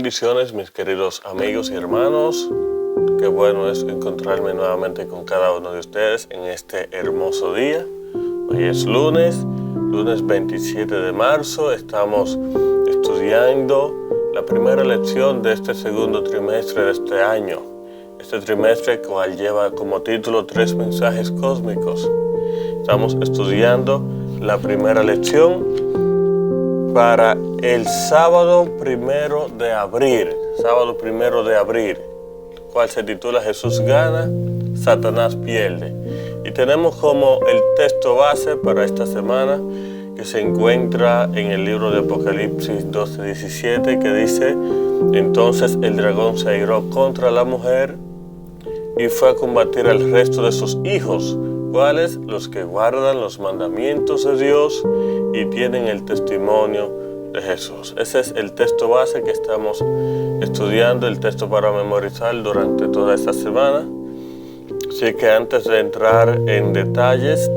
Bendiciones, mis queridos amigos y hermanos. Qué bueno es encontrarme nuevamente con cada uno de ustedes en este hermoso día. Hoy es lunes 27 de marzo. Estamos estudiando la primera lección de este segundo trimestre de este año. Este trimestre cual lleva como título 3 mensajes cósmicos. Estamos estudiando la primera lección para el sábado primero de abril, cual se titula Jesús gana, Satanás pierde. Y tenemos como el texto base para esta semana que se encuentra en el libro de Apocalipsis 12:17, que dice: entonces el dragón se airó contra la mujer y fue a combatir al resto de sus hijos, cuáles los que guardan los mandamientos de Dios y tienen el testimonio de Jesús. Ese es el texto base que estamos estudiando, el texto para memorizar durante toda esta semana. Así que antes de entrar en detalles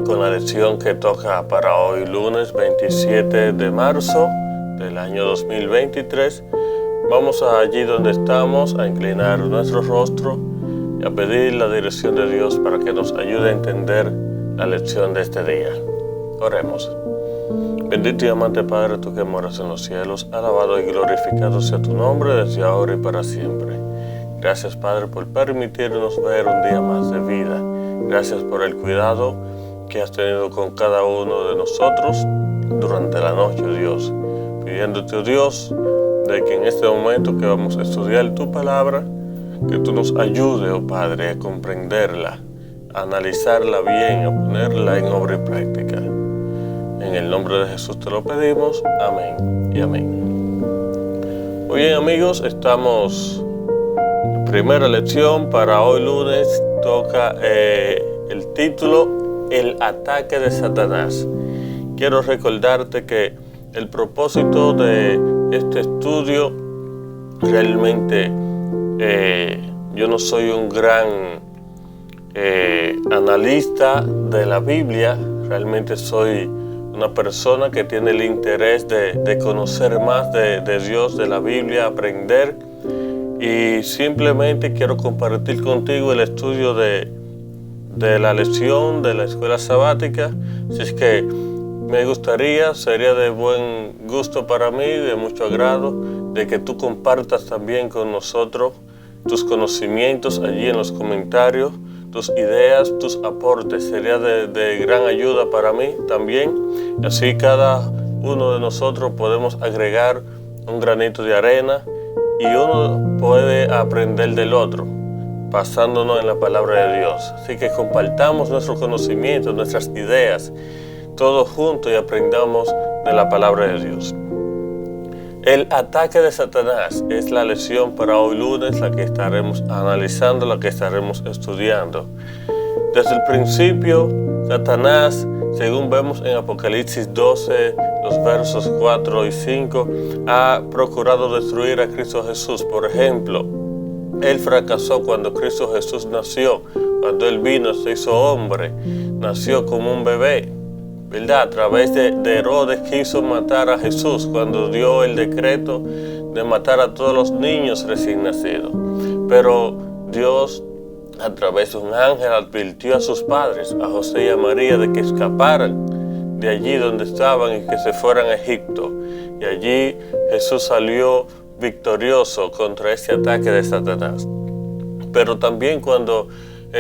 con la lección que toca para hoy, lunes 27 de marzo del año 2023, vamos allí donde estamos a inclinar nuestro rostro y a pedir la dirección de Dios para que nos ayude a entender la lección de este día. Oremos. Bendito y amante Padre, tú que moras en los cielos, alabado y glorificado sea tu nombre desde ahora y para siempre. Gracias, Padre, por permitirnos ver un día más de vida. Gracias por el cuidado que has tenido con cada uno de nosotros durante la noche, Dios. Pidiéndote, oh Dios, de que en este momento que vamos a estudiar tu palabra, que tú nos ayudes, oh Padre, a comprenderla, a analizarla bien, a ponerla en obra y práctica. En el nombre de Jesús te lo pedimos. Amén y amén. Muy bien, amigos, estamos en primera lección para hoy lunes. Toca el título El ataque de Satanás. Quiero recordarte que el propósito de este estudio realmente yo no soy un gran analista de la Biblia. Realmente soy una persona que tiene el interés de conocer más de Dios, de la Biblia, aprender, y simplemente quiero compartir contigo el estudio de la lección de la escuela sabática. Así es que me gustaría, sería de buen gusto para mí, de mucho agrado, de que tú compartas también con nosotros tus conocimientos allí en los comentarios, tus ideas, tus aportes. Sería de gran ayuda para mí también. Así cada uno de nosotros podemos agregar un granito de arena y uno puede aprender del otro, basándonos en la palabra de Dios. Así que compartamos nuestros conocimientos, nuestras ideas, todos juntos, y aprendamos de la palabra de Dios. El ataque de Satanás es la lección para hoy lunes, la que estaremos analizando, la que estaremos estudiando. Desde el principio, Satanás, según vemos en Apocalipsis 12, los versos 4 y 5, ha procurado destruir a Cristo Jesús. Por ejemplo, él fracasó cuando Cristo Jesús nació, cuando él vino, se hizo hombre, nació como un bebé, ¿verdad? A través de Herodes quiso matar a Jesús cuando dio el decreto de matar a todos los niños recién nacidos. Pero Dios, a través de un ángel, advirtió a sus padres, a José y a María, de que escaparan de allí donde estaban y que se fueran a Egipto. Y allí Jesús salió victorioso contra este ataque de Satanás. Pero también cuando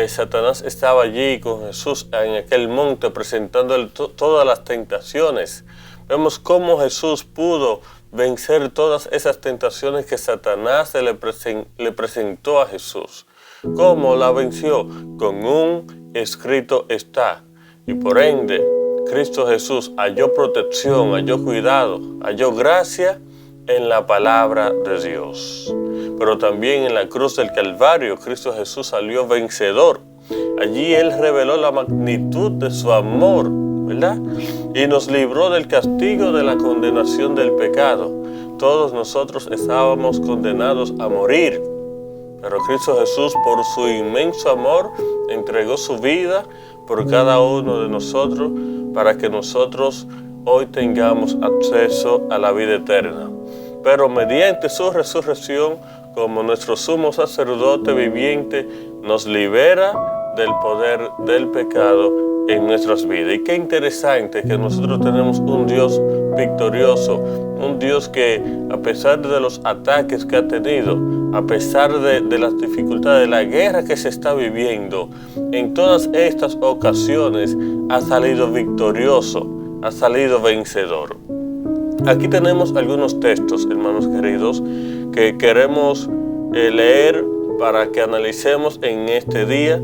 Satanás estaba allí con Jesús en aquel monte presentándole todas las tentaciones, vemos cómo Jesús pudo vencer todas esas tentaciones que Satanás le presentó a Jesús. ¿Cómo la venció? Con un escrito está. Y por ende, Cristo Jesús halló protección, halló cuidado, halló gracia en la palabra de Dios. Pero también en la cruz del Calvario, Cristo Jesús salió vencedor. Allí Él reveló la magnitud de su amor, ¿verdad? Y nos libró del castigo de la condenación del pecado. Todos nosotros estábamos condenados a morir, pero Cristo Jesús, por su inmenso amor, entregó su vida por cada uno de nosotros para que nosotros hoy tengamos acceso a la vida eterna. pero mediante su resurrección, como nuestro sumo sacerdote viviente, nos libera del poder del pecado en nuestras vidas. Y qué interesante que nosotros tenemos un Dios victorioso, un Dios que a pesar de los ataques que ha tenido, a pesar de las dificultades, de la guerra que se está viviendo, en todas estas ocasiones ha salido victorioso, ha salido vencedor. Aquí tenemos algunos textos, hermanos queridos, que queremos leer para que analicemos en este día.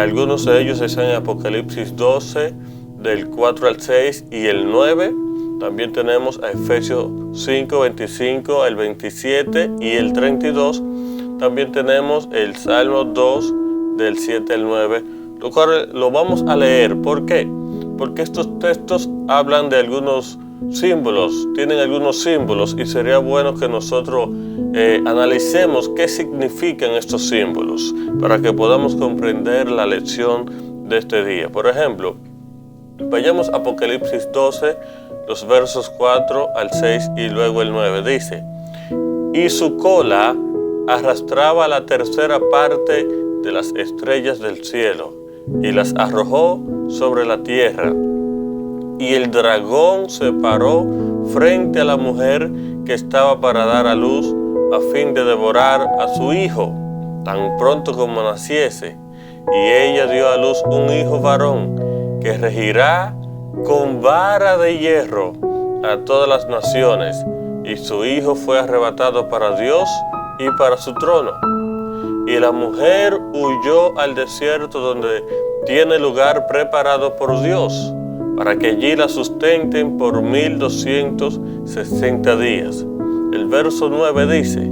Algunos de ellos están en Apocalipsis 12, del 4 al 6 y el 9. También tenemos a Efesios 5, 25 al 27 y el 32. También tenemos el Salmo 2, del 7 al 9, lo cual lo vamos a leer. ¿Por qué? Porque estos textos hablan de algunos símbolos, tienen algunos símbolos, y sería bueno que nosotros analicemos qué significan estos símbolos para que podamos comprender la lección de este día. Por ejemplo, vayamos a Apocalipsis 12, los versos 4 al 6 y luego el 9. Dice: y su cola arrastraba la tercera parte de las estrellas del cielo y las arrojó sobre la tierra. Y el dragón se paró frente a la mujer que estaba para dar a luz, a fin de devorar a su hijo, tan pronto como naciese. Y ella dio a luz un hijo varón, que regirá con vara de hierro a todas las naciones. Y su hijo fue arrebatado para Dios y para su trono. Y la mujer huyó al desierto, donde tiene lugar preparado por Dios, para que allí la sustenten por 1260 días. El verso 9 dice: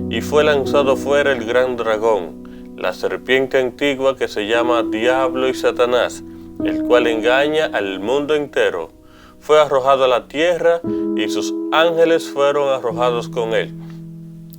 y fue lanzado fuera el gran dragón, la serpiente antigua, que se llama Diablo y Satanás, el cual engaña al mundo entero. Fue arrojado a la tierra, y sus ángeles fueron arrojados con él.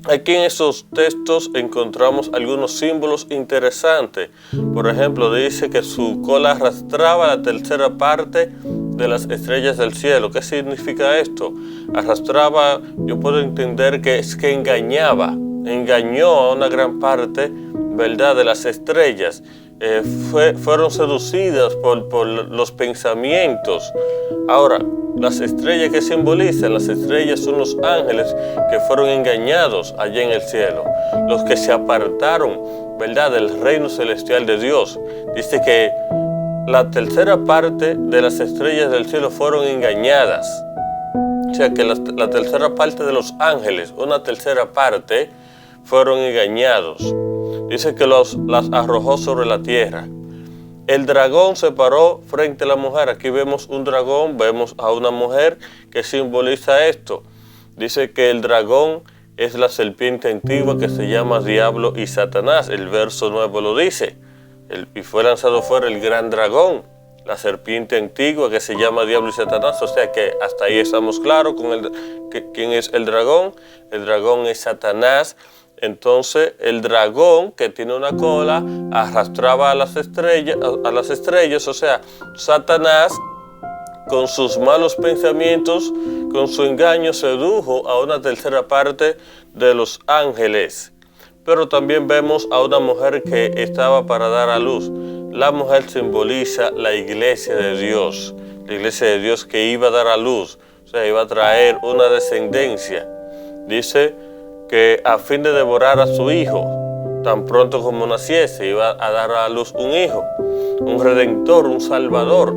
Aquí en estos textos encontramos algunos símbolos interesantes. Por ejemplo, dice que su cola arrastraba la tercera parte de las estrellas del cielo. ¿Qué significa esto? Arrastraba, yo puedo entender que es que engañó a una gran parte, ¿verdad?, de las estrellas. Fueron seducidas por los pensamientos. Ahora, las estrellas, que simbolizan, las estrellas son los ángeles que fueron engañados allá en el cielo, los que se apartaron, ¿verdad?, del reino celestial de Dios. Dice que la tercera parte de las estrellas del cielo fueron engañadas. O sea que la tercera parte de los ángeles, una tercera parte, fueron engañados. Dice que las arrojó sobre la tierra. El dragón se paró frente a la mujer. Aquí vemos un dragón, vemos a una mujer que simboliza esto. Dice que el dragón es la serpiente antigua, que se llama Diablo y Satanás. El verso 9 lo dice. Y fue lanzado fuera el gran dragón, la serpiente antigua, que se llama Diablo y Satanás. O sea que hasta ahí estamos claros con quién es el dragón. El dragón es Satanás. Entonces el dragón, que tiene una cola, arrastraba a las estrellas, o sea, Satanás, con sus malos pensamientos, con su engaño, sedujo a una tercera parte de los ángeles. Pero también vemos a una mujer que estaba para dar a luz. La mujer simboliza la iglesia de Dios, la iglesia de Dios que iba a dar a luz, o sea, iba a traer una descendencia. Dice que a fin de devorar a su hijo, tan pronto como naciese, iba a dar a luz un hijo, un redentor, un salvador,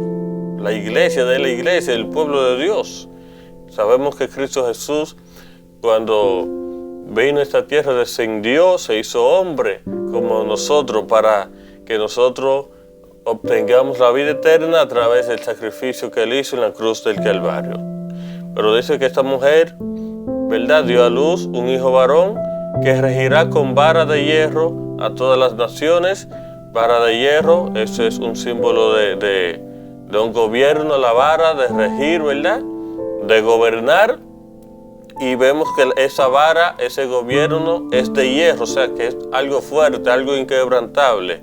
la iglesia, el pueblo de Dios. Sabemos que Cristo Jesús, cuando vino a esta tierra, descendió, se hizo hombre como nosotros, para que nosotros obtengamos la vida eterna a través del sacrificio que él hizo en la cruz del Calvario. Pero dice que esta mujer, ¿verdad?, dio a luz un hijo varón, que regirá con vara de hierro a todas las naciones. Vara de hierro, eso es un símbolo de un gobierno, la vara de regir, ¿verdad?, de gobernar. Y vemos que esa vara, ese gobierno es de hierro, o sea que es algo fuerte, algo inquebrantable.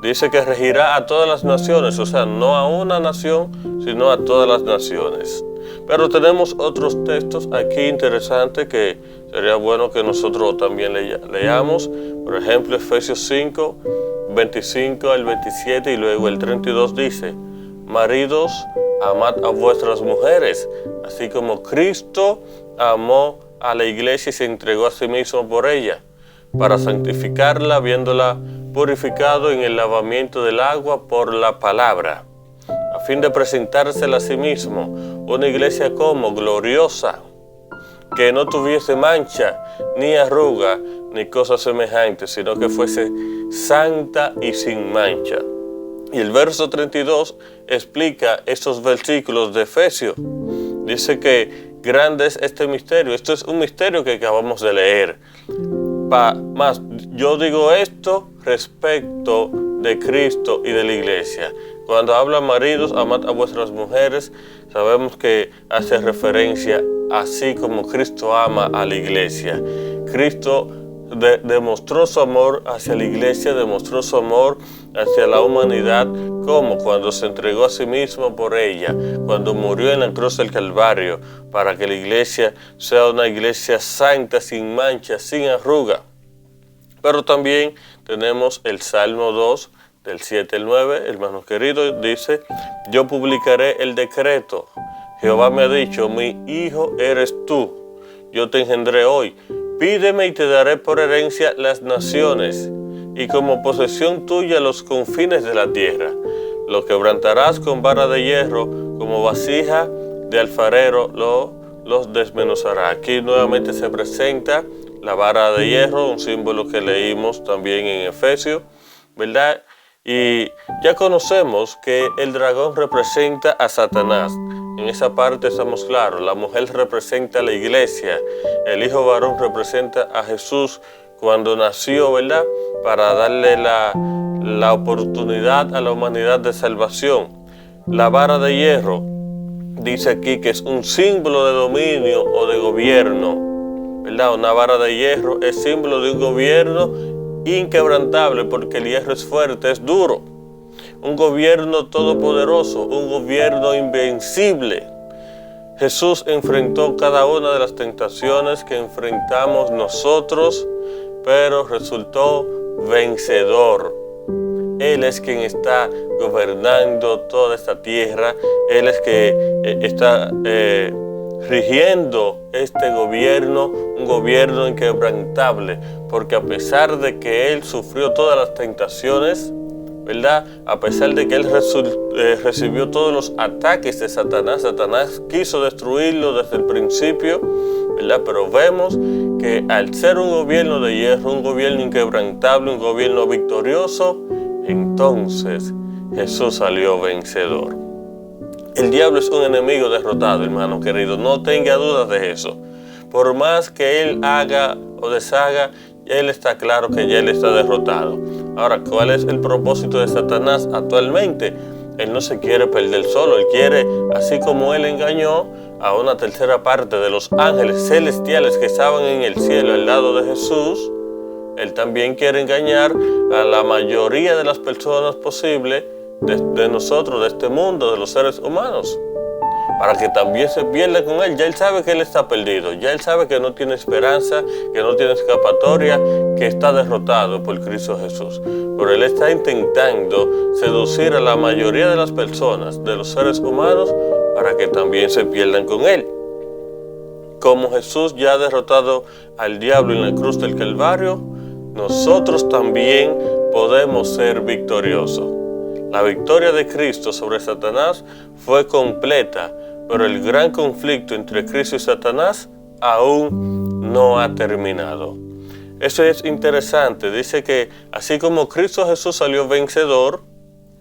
Dice que regirá a todas las naciones, o sea, no a una nación, sino a todas las naciones. Pero tenemos otros textos aquí interesantes que sería bueno que nosotros también leamos. Por ejemplo, Efesios 5, 25 al 27 y luego el 32 dice: maridos, amad a vuestras mujeres, así como Cristo amó a la iglesia y se entregó a sí mismo por ella, para santificarla, habiéndola purificado en el lavamiento del agua por la palabra, a fin de presentársela a sí mismo una iglesia como gloriosa, que no tuviese mancha, ni arruga, ni cosa semejante, sino que fuese santa y sin mancha. Y el verso 32 explica estos versículos de Efesios. Dice que grande es este misterio. Esto es un misterio que acabamos de leer. Más, yo digo esto respecto de Cristo y de la iglesia. Cuando habla maridos, amad a vuestras mujeres, sabemos que hace referencia así como Cristo ama a la iglesia. Cristo demostró su amor hacia la iglesia, demostró su amor hacia la humanidad, como cuando se entregó a sí mismo por ella, cuando murió en la cruz del Calvario, para que la iglesia sea una iglesia santa, sin mancha, sin arruga. Pero también tenemos el Salmo 2, del 7 al 9, hermanos queridos, dice: yo publicaré el decreto. Jehová me ha dicho, mi hijo eres tú, yo te engendré hoy. Pídeme y te daré por herencia las naciones, y como posesión tuya los confines de la tierra. Lo quebrantarás con vara de hierro, como vasija de alfarero los desmenuzará. Aquí nuevamente se presenta la vara de hierro, un símbolo que leímos también en Efesios, ¿verdad? Y ya conocemos que el dragón representa a Satanás. En esa parte estamos claros. La mujer representa a la iglesia. El hijo varón representa a Jesús cuando nació, ¿verdad? Para darle la oportunidad a la humanidad de salvación. La vara de hierro dice aquí que es un símbolo de dominio o de gobierno, ¿verdad? Una vara de hierro es símbolo de un gobierno inquebrantable, porque el hierro es fuerte, es duro. Un gobierno todopoderoso, un gobierno invencible. Jesús enfrentó cada una de las tentaciones que enfrentamos nosotros, pero resultó vencedor. Él es quien está gobernando toda esta tierra. Él es que está rigiendo este gobierno, un gobierno inquebrantable, porque a pesar de que Él sufrió todas las tentaciones, ¿verdad? A pesar de que Él recibió todos los ataques de Satanás, Satanás quiso destruirlo desde el principio, ¿verdad? Pero vemos que al ser un gobierno de hierro, un gobierno inquebrantable, un gobierno victorioso, entonces Jesús salió vencedor. El diablo es un enemigo derrotado, hermano querido, no tenga dudas de eso. Por más que él haga o deshaga, él está claro que ya él está derrotado. Ahora, ¿cuál es el propósito de Satanás actualmente? Él no se quiere perder solo, él quiere, así como él engañó a una tercera parte de los ángeles celestiales que estaban en el cielo al lado de Jesús, él también quiere engañar a la mayoría de las personas posibles de nosotros, de este mundo, de los seres humanos, para que también se pierda con él. Ya él sabe que él está perdido, ya él sabe que no tiene esperanza, que no tiene escapatoria, que está derrotado por Cristo Jesús. Pero él está intentando seducir a la mayoría de las personas, de los seres humanos, para que también se pierdan con él. Como Jesús ya ha derrotado al diablo en la cruz del Calvario, nosotros también podemos ser victoriosos. La victoria de Cristo sobre Satanás fue completa, pero el gran conflicto entre Cristo y Satanás aún no ha terminado. Eso es interesante. Dice que así como Cristo Jesús salió vencedor,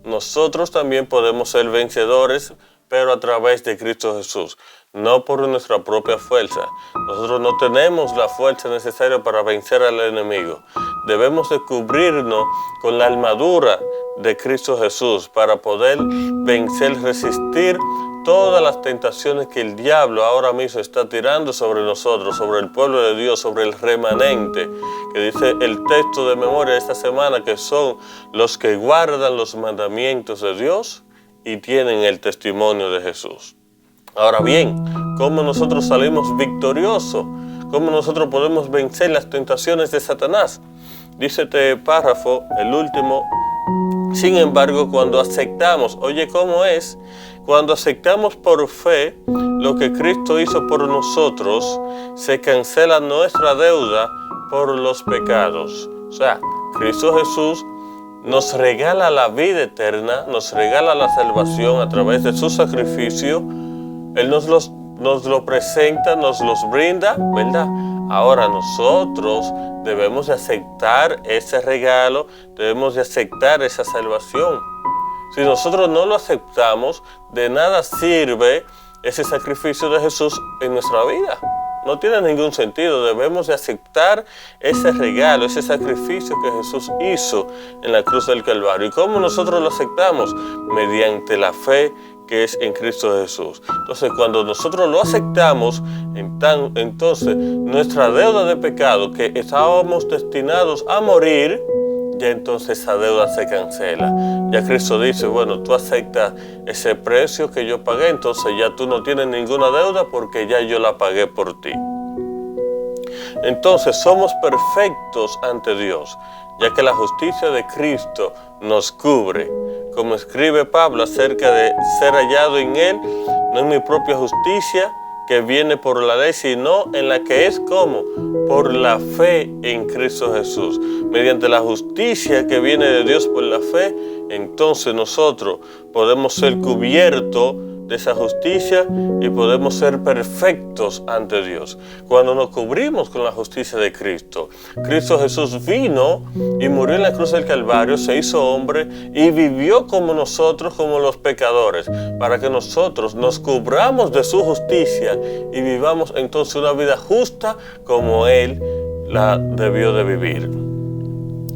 nosotros también podemos ser vencedores, pero a través de Cristo Jesús, no por nuestra propia fuerza. Nosotros no tenemos la fuerza necesaria para vencer al enemigo. Debemos de cubrirnos con la armadura de Cristo Jesús para poder vencer, resistir todas las tentaciones que el diablo ahora mismo está tirando sobre nosotros, sobre el pueblo de Dios, sobre el remanente, que dice el texto de memoria de esta semana, que son los que guardan los mandamientos de Dios y tienen el testimonio de Jesús. Ahora bien, ¿cómo nosotros salimos victoriosos? ¿Cómo nosotros podemos vencer las tentaciones de Satanás? Dice este párrafo, el último: sin embargo, cuando aceptamos, oye, ¿cómo es? Cuando aceptamos por fe lo que Cristo hizo por nosotros, se cancela nuestra deuda por los pecados. O sea, Cristo Jesús nos regala la vida eterna, nos regala la salvación a través de su sacrificio. Él nos lo presenta, nos los brinda, ¿verdad? Ahora nosotros debemos de aceptar ese regalo, debemos de aceptar esa salvación. Si nosotros no lo aceptamos, de nada sirve ese sacrificio de Jesús en nuestra vida. No tiene ningún sentido. Debemos de aceptar ese regalo, ese sacrificio que Jesús hizo en la cruz del Calvario. ¿Y cómo nosotros lo aceptamos? Mediante la fe que es en Cristo Jesús. Entonces, cuando nosotros lo aceptamos, entonces nuestra deuda de pecado, que estábamos destinados a morir, ya entonces esa deuda se cancela. Ya Cristo dice, bueno, tú aceptas ese precio que yo pagué, entonces ya tú no tienes ninguna deuda porque ya yo la pagué por ti. Entonces somos perfectos ante Dios, ya que la justicia de Cristo nos cubre. Como escribe Pablo acerca de ser hallado en Él, no en mi propia justicia que viene por la ley, sino en la que es como por la fe en Cristo Jesús. Mediante la justicia que viene de Dios por la fe, entonces nosotros podemos ser cubiertos de esa justicia y podemos ser perfectos ante Dios. Cuando nos cubrimos con la justicia de Cristo, Cristo Jesús vino y murió en la cruz del Calvario, se hizo hombre y vivió como nosotros, como los pecadores, para que nosotros nos cubramos de su justicia y vivamos entonces una vida justa como Él la debió de vivir.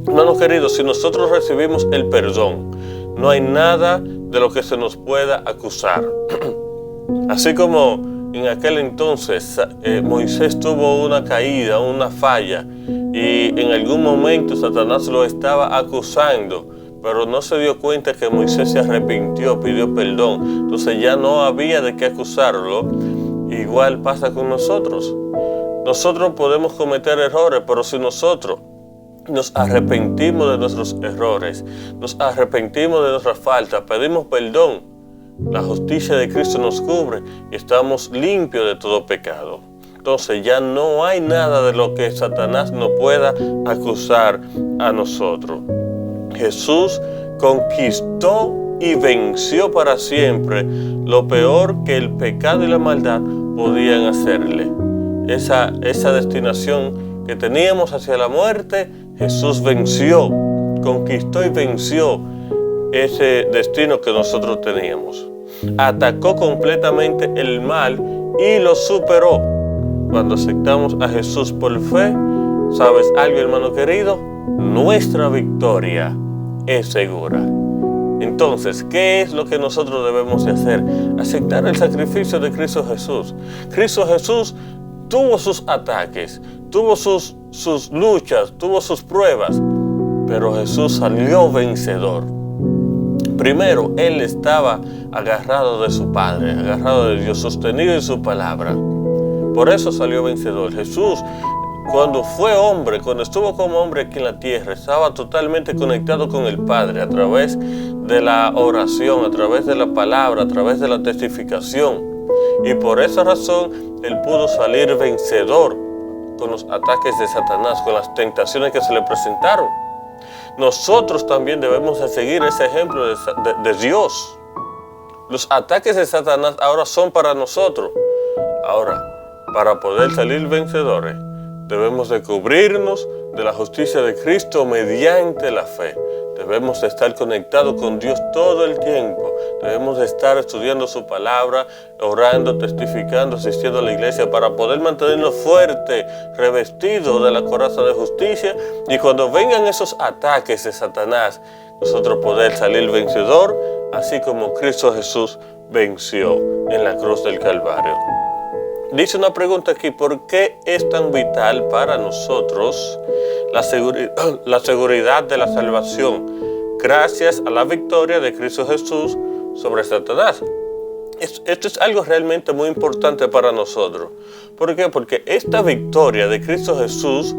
Hermanos queridos, si nosotros recibimos el perdón, no hay nada de lo que se nos pueda acusar. Así como en aquel entonces Moisés tuvo una caída, una falla, y en algún momento Satanás lo estaba acusando, pero no se dio cuenta que Moisés se arrepintió, pidió perdón. Entonces ya no había de qué acusarlo. Igual pasa con nosotros. Nosotros podemos cometer errores, pero si nosotros nos arrepentimos de nuestros errores, nos arrepentimos de nuestras faltas, pedimos perdón, la justicia de Cristo nos cubre y estamos limpios de todo pecado. Entonces ya no hay nada de lo que Satanás nos pueda acusar a nosotros. Jesús conquistó y venció para siempre lo peor que el pecado y la maldad podían hacerle. Esa destinación que teníamos hacia la muerte, Jesús venció, conquistó y venció ese destino que nosotros teníamos. Atacó completamente el mal y lo superó. Cuando aceptamos a Jesús por fe, ¿sabes algo, hermano querido? Nuestra victoria es segura. Entonces, ¿qué es lo que nosotros debemos de hacer? Aceptar el sacrificio de Cristo Jesús. Cristo Jesús tuvo sus ataques, tuvo sus luchas, tuvo sus pruebas, pero Jesús salió vencedor. Primero, Él estaba agarrado de su Padre, agarrado de Dios, sostenido en su palabra. Por eso salió vencedor. Jesús, cuando fue hombre, cuando estuvo como hombre aquí en la tierra, estaba totalmente conectado con el Padre a través de la oración, a través de la palabra, a través de la testificación. Y por esa razón, Él pudo salir vencedor con los ataques de Satanás, con las tentaciones que se le presentaron. Nosotros también debemos de seguir ese ejemplo de Dios. Los ataques de Satanás ahora son para nosotros. Ahora, para poder salir vencedores, debemos de cubrirnos de la justicia de Cristo mediante la fe. Debemos de estar conectados con Dios todo el tiempo. Debemos de estar estudiando su palabra, orando, testificando, asistiendo a la iglesia para poder mantenernos fuertes, revestidos de la coraza de justicia. Y cuando vengan esos ataques de Satanás, nosotros poder salir vencedor, así como Cristo Jesús venció en la cruz del Calvario. Dice una pregunta aquí: ¿por qué es tan vital para nosotros la seguridad de la salvación gracias a la victoria de Cristo Jesús sobre Satanás? Esto es algo realmente muy importante para nosotros. ¿Por qué? Porque esta victoria de Cristo Jesús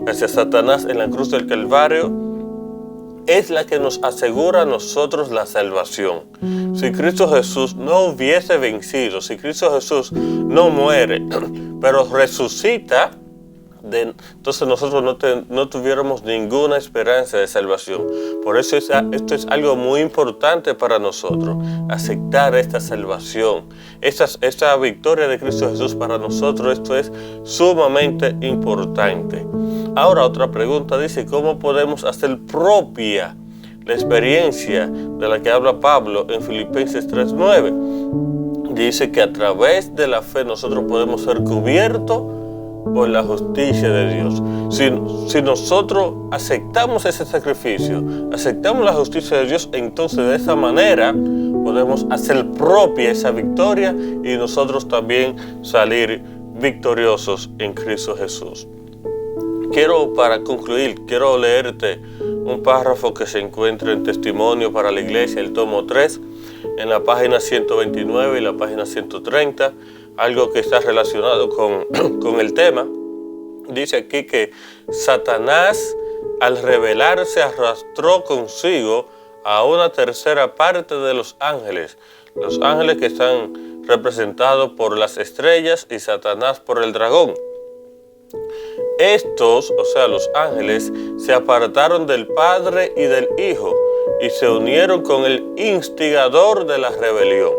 hacia Satanás en la cruz del Calvario es la que nos asegura a nosotros la salvación. Si Cristo Jesús no hubiese vencido, si Cristo Jesús no muere, pero resucita, entonces nosotros no tuviéramos ninguna esperanza de salvación. Por eso esto es algo muy importante para nosotros, aceptar esta salvación. Esta victoria de Cristo Jesús para nosotros, esto es sumamente importante. Ahora otra pregunta dice, ¿cómo podemos hacer propia la experiencia de la que habla Pablo en Filipenses 3:9? Dice que a través de la fe nosotros podemos ser cubiertos por la justicia de Dios. Si nosotros aceptamos ese sacrificio, aceptamos la justicia de Dios, entonces de esa manera podemos hacer propia esa victoria y nosotros también salir victoriosos en Cristo Jesús. Para concluir, quiero leerte un párrafo que se encuentra en Testimonio para la Iglesia, el tomo 3, en la página 129 y la página 130, algo que está relacionado con el tema. Dice aquí que Satanás, al rebelarse, arrastró consigo a una tercera parte de los ángeles que están representados por las estrellas y Satanás por el dragón. Estos, o sea, los ángeles, se apartaron del Padre y del Hijo y se unieron con el instigador de la rebelión.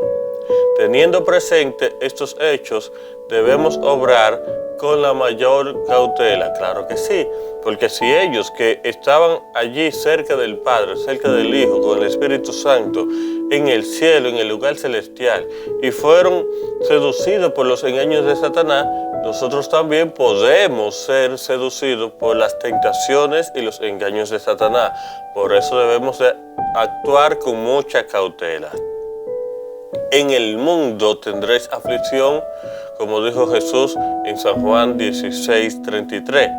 Teniendo presente estos hechos, debemos obrar con la mayor cautela. Claro que sí, porque si ellos que estaban allí cerca del Padre, cerca del Hijo, con el Espíritu Santo, en el cielo, en el lugar celestial, y fueron seducidos por los engaños de Satanás, nosotros también podemos ser seducidos por las tentaciones y los engaños de Satanás. Por eso debemos de actuar con mucha cautela. En el mundo tendréis aflicción, como dijo Jesús en San Juan 16:33.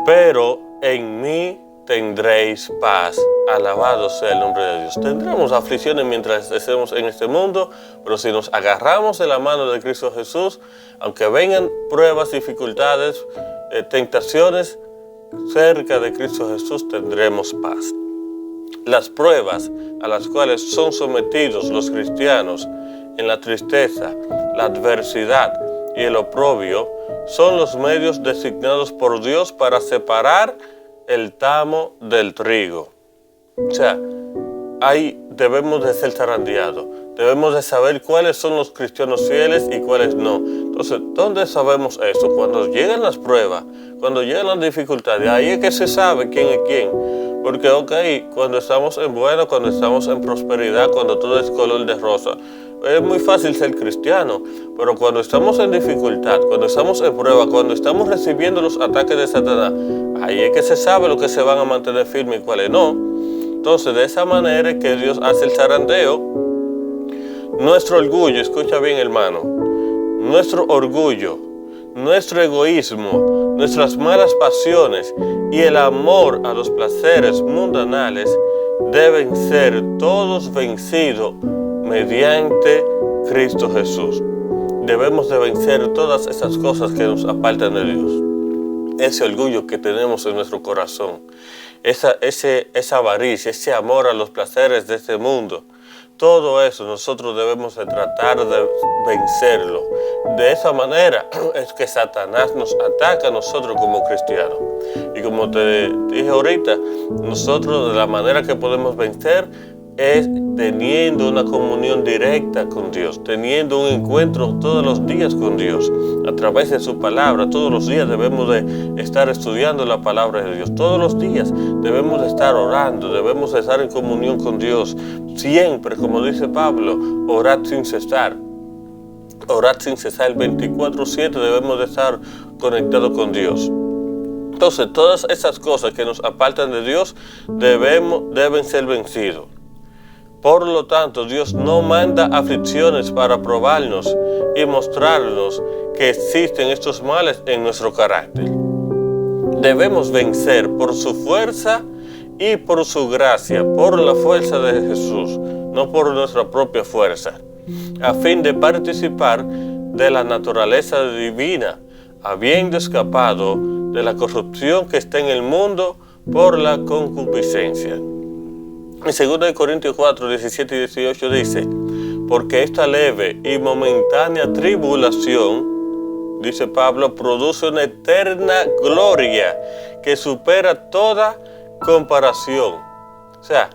Pero en mí tendréis paz. Alabado sea el nombre de Dios. Tendremos aflicciones mientras estemos en este mundo, pero si nos agarramos de la mano de Cristo Jesús, aunque vengan pruebas, dificultades, tentaciones, cerca de Cristo Jesús tendremos paz. Las pruebas a las cuales son sometidos los cristianos en la tristeza, la adversidad y el oprobio son los medios designados por Dios para separar el tamo del trigo. O sea, ahí debemos de ser zarandeados, debemos de saber cuáles son los cristianos fieles y cuáles no. Entonces, ¿dónde sabemos eso? Cuando llegan las pruebas, cuando llegan las dificultades, ahí es que se sabe quién es quién. Porque, cuando estamos en bueno, cuando estamos en prosperidad, cuando todo es color de rosa, es muy fácil ser cristiano. Pero cuando estamos en dificultad, cuando estamos en prueba, cuando estamos recibiendo los ataques de Satanás, ahí es que se sabe lo que se van a mantener firmes y cuáles no. Entonces, de esa manera es que Dios hace el zarandeo. Nuestro orgullo, escucha bien, hermano, nuestro orgullo, nuestro egoísmo, nuestras malas pasiones y el amor a los placeres mundanales deben ser todos vencidos mediante Cristo Jesús. Debemos de vencer todas esas cosas que nos apartan de Dios. Ese orgullo que tenemos en nuestro corazón, esa avaricia, ese amor a los placeres de este mundo, todo eso nosotros debemos de tratar de vencerlo. De esa manera es que Satanás nos ataca a nosotros como cristianos. Y como te dije ahorita, nosotros de la manera que podemos vencer es teniendo una comunión directa con Dios, teniendo un encuentro todos los días con Dios, a través de su palabra. Todos los días debemos de estar estudiando la palabra de Dios, todos los días debemos de estar orando, debemos de estar en comunión con Dios, siempre, como dice Pablo, orad sin cesar. Orad sin cesar, 24/7 debemos de estar conectados con Dios. Entonces, todas esas cosas que nos apartan de Dios deben ser vencidos. Por lo tanto, Dios no manda aflicciones para probarnos y mostrarnos que existen estos males en nuestro carácter. Debemos vencer por su fuerza y por su gracia, por la fuerza de Jesús, no por nuestra propia fuerza. a fin de participar de la naturaleza divina, habiendo escapado de la corrupción que está en el mundo por la concupiscencia. En 2 Corintios 4, 17 y 18 dice: porque esta leve y momentánea tribulación, dice Pablo, produce una eterna gloria que supera toda comparación. O sea,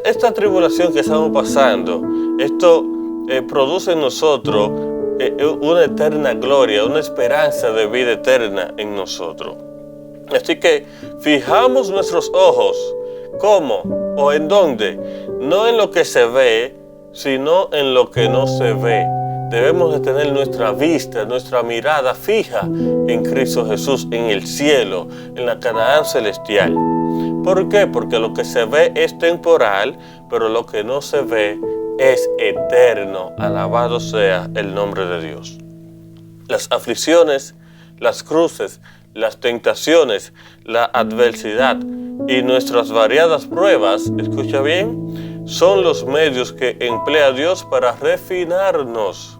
esta tribulación que estamos pasando, esto produce en nosotros una eterna gloria, una esperanza de vida eterna en nosotros. Así que fijamos nuestros ojos, ¿cómo o en dónde? No en lo que se ve, sino en lo que no se ve. Debemos de tener nuestra vista, nuestra mirada fija en Cristo Jesús, en el cielo, en la Canaán celestial. ¿Por qué? Porque lo que se ve es temporal, pero lo que no se ve es eterno. Alabado sea el nombre de Dios. Las aflicciones, las cruces, las tentaciones, la adversidad y nuestras variadas pruebas, escucha bien, son los medios que emplea Dios para refinarnos,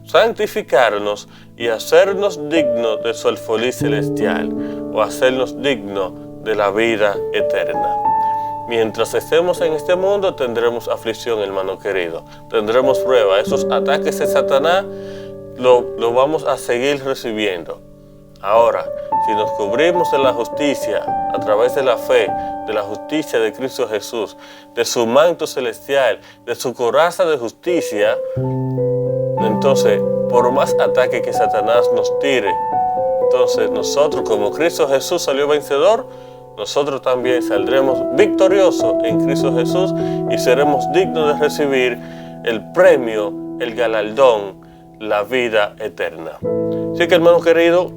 santificarnos y hacernos dignos de su alfolí celestial, o hacernos dignos de la vida eterna. Mientras estemos en este mundo tendremos aflicción, hermano querido, tendremos prueba. Esos ataques de Satanás lo vamos a seguir recibiendo. Ahora, si nos cubrimos de la justicia a través de la fe, de la justicia de Cristo Jesús, de su manto celestial, de su coraza de justicia, entonces, por más ataque que Satanás nos tire, entonces nosotros, como Cristo Jesús salió vencedor, nosotros también saldremos victoriosos en Cristo Jesús y seremos dignos de recibir el premio, el galardón, la vida eterna. Así que, hermano querido,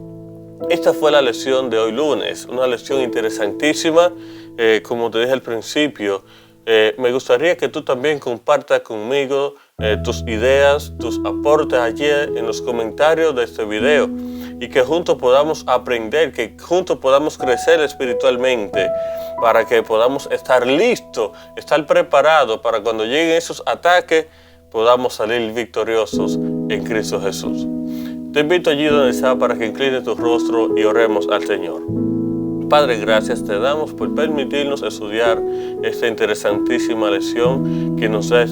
esta fue la lección de hoy lunes, una lección interesantísima. Como te dije al principio, me gustaría que tú también compartas conmigo tus ideas, tus aportes allí en los comentarios de este video, y que juntos podamos aprender, que juntos podamos crecer espiritualmente, para que podamos estar listos, estar preparados para cuando lleguen esos ataques, podamos salir victoriosos en Cristo Jesús. Te invito allí donde está para que inclines tu rostro y oremos al Señor. Padre, gracias te damos por permitirnos estudiar esta interesantísima lección que nos da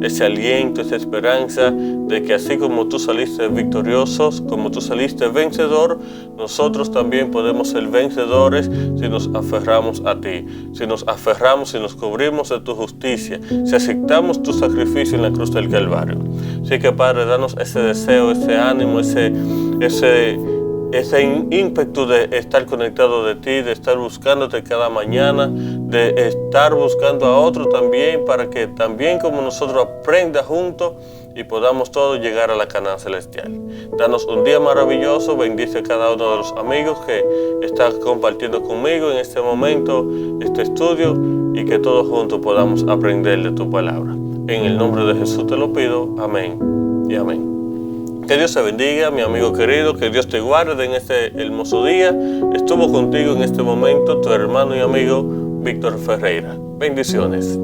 ese aliento, esa esperanza de que así como tú saliste victoriosos, como tú saliste vencedor, nosotros también podemos ser vencedores si nos aferramos a ti, si nos aferramos, si nos cubrimos de tu justicia, si aceptamos tu sacrificio en la cruz del Calvario. Así que, Padre, danos ese deseo, ese ánimo, ese ímpetu de estar conectado de ti, de estar buscándote cada mañana, de estar buscando a otro también, para que también como nosotros aprenda juntos y podamos todos llegar a la Canaán celestial. Danos un día maravilloso, bendice a cada uno de los amigos que están compartiendo conmigo en este momento este estudio, y que todos juntos podamos aprender de tu palabra. En el nombre de Jesús te lo pido, amén y amén. Que Dios te bendiga, mi amigo querido, que Dios te guarde en este hermoso día. Estuvo contigo en este momento tu hermano y amigo Víctor Ferreira. Bendiciones.